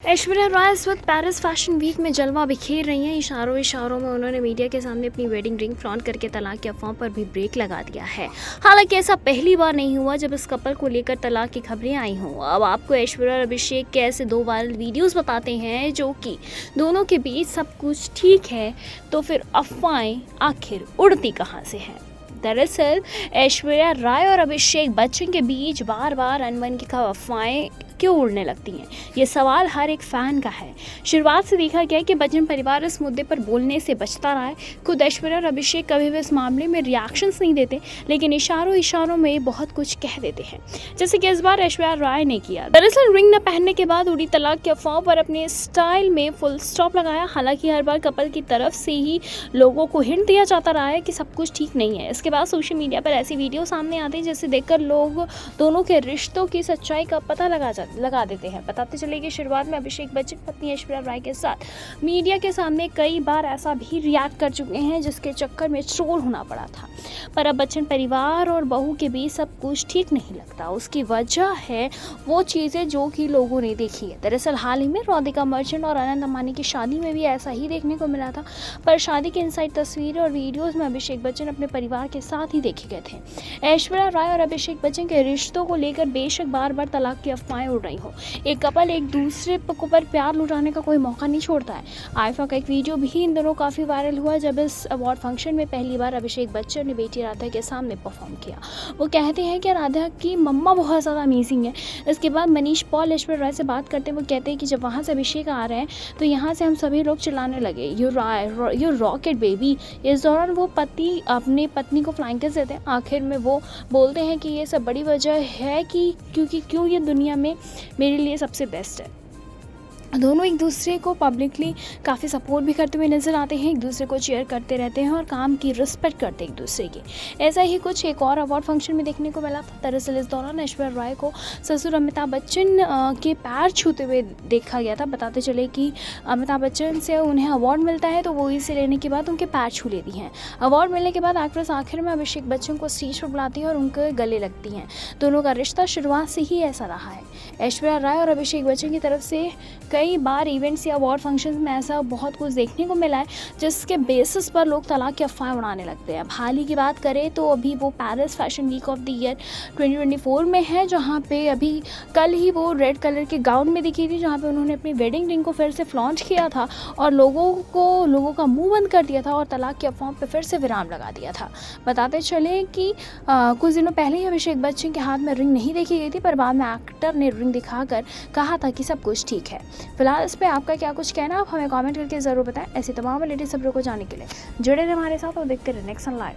ऐश्वर्या राय इस वक्त Paris fashion week में जलवा बिखेर रही हैं। इशारों इशारों में उन्होंने मीडिया के सामने अपनी वेडिंग रिंग फ्लॉन्ट करके तलाक की अफवाह पर भी ब्रेक लगा दिया है। हालांकि ऐसा पहली बार नहीं हुआ जब इस कपल को लेकर तलाक की खबरें आई हों। अब आपको ऐश्वर्या और अभिषेक के ऐसे दो वायरल वीडियोस बताते हैं जो कि दोनों के बीच सब कुछ ठीक है, तो फिर अफवाहें आखिर उड़ती कहाँ से हैं। दरअसल ऐश्वर्या राय और अभिषेक बच्चन के बीच बार बार अनबन की अफवाहें क्यों उड़ने लगती हैं, ये सवाल हर एक फैन का है। शुरुआत से देखा गया कि बच्चन परिवार इस मुद्दे पर बोलने से बचता रहा है। खुद ऐश्वर्या और अभिषेक कभी भी इस मामले में रिएक्शंस नहीं देते, लेकिन इशारों इशारों में बहुत कुछ कह देते हैं, जैसे कि इस बार ऐश्वर्या राय ने किया। दरअसल रिंग न पहनने के बाद उड़ी तलाक की अफवाह पर अपने स्टाइल में फुल स्टॉप लगाया। हालांकि हर बार कपल की तरफ से ही लोगों को हिंट दिया जाता रहा है कि सब कुछ ठीक नहीं है। इसके बाद सोशल मीडिया पर ऐसी वीडियो सामने आते हैं जिसे देखकर लोग दोनों के रिश्तों की सच्चाई का पता लगा देते हैं। बताते चले कि शुरुआत में अभिषेक बच्चन पत्नी ऐश्वर्या राय के साथ मीडिया के सामने कई बार ऐसा भी रिएक्ट कर चुके हैं जिसके चक्कर में ट्रोल होना पड़ा था। पर अब बच्चन परिवार और बहू के बीच सब कुछ ठीक नहीं लगता। उसकी वजह है वो चीज़ें जो कि लोगों ने देखी है। दरअसल हाल ही में राधिका मर्चेंट और अनंत अंबानी की शादी में भी ऐसा ही देखने को मिला था। पर शादी की इनसाइड तस्वीरें और वीडियोस में अभिषेक बच्चन अपने परिवार के साथ ही देखे गए थे। ऐश्वर्या राय और अभिषेक बच्चन के रिश्तों को लेकर बेशक बार बार तलाक की अफवाहें उड़ रही हो, एक कपल एक दूसरे पर प्यार लुटाने का कोई मौका नहीं छोड़ता है। आईफा का एक वीडियो भी इन दिनों काफ़ी वायरल हुआ जब इस अवार्ड फंक्शन में पहली बार अभिषेक बच्चन ने बेटी राधा के सामने परफॉर्म किया। वो कहते हैं कि राधा की मम्मा बहुत ज़्यादा अमेजिंग है। इसके बाद मनीष पॉल ऐश्वर्या राय से बात करते हैं, वो कहते हैं कि जब वहाँ से अभिषेक आ रहे हैं तो यहाँ से हम सभी लोग चिल्लाने लगे, यू रॉकेट बेबी। इस दौरान वो पति अपनी पत्नी को फ्लाइंग किस देते हैं। आखिर में वो बोलते हैं कि ये सब बड़ी वजह है कि क्यों ये दुनिया में मेरे लिए सबसे बेस्ट है। दोनों एक दूसरे को पब्लिकली काफ़ी सपोर्ट भी करते हुए नजर आते हैं, एक दूसरे को चेयर करते रहते हैं और काम की रिस्पेक्ट करते हैं एक दूसरे की। ऐसा ही कुछ एक और अवार्ड फंक्शन में देखने को मिला था। दरअसल इस दौरान ऐश्वर्या राय को ससुर अमिताभ बच्चन के पैर छूते हुए देखा गया था। बताते चले कि अमिताभ बच्चन से उन्हें अवार्ड मिलता है तो वो इसे लेने के बाद उनके पैर छू लेती हैं। अवार्ड मिलने के बाद एक्ट्रेस आखिर में अभिषेक बच्चन को स्टेज पर बुलाती है और उनके गले लगती हैं। दोनों का रिश्ता शुरुआत से ही ऐसा रहा है। ऐश्वर्या राय और अभिषेक बच्चन की तरफ से कई बार इवेंट्स या अवार्ड फंक्शंस में ऐसा बहुत कुछ देखने को मिला है जिसके बेसिस पर लोग तलाक की अफवाह उड़ाने लगते हैं। अब हाल ही की बात करें तो अभी वो Paris fashion week of the year 2024 में है, जहां पे अभी कल ही वो रेड कलर के गाउन में दिखी थी, जहां पे उन्होंने अपनी वेडिंग रिंग को फिर से फ्लॉन्ट किया था और लोगों का मुंह बंद कर दिया था और तलाक की अफवाह पर फिर से विराम लगा दिया था। बताते चले कि कुछ दिनों पहले ही अभिषेक बच्चन के हाथ में रिंग नहीं देखी गई थी, पर बाद में एक्टर ने रिंग दिखाकर कहा था कि सब कुछ ठीक है। फिलहाल इस पे आपका क्या कुछ कहना, आप हमें कमेंट करके ज़रूर बताएं। ऐसी तमाम लेटेस्ट खबरों को जानने के लिए जुड़े रहे हमारे साथ और देखते रहे नेक्स्ट लाइव।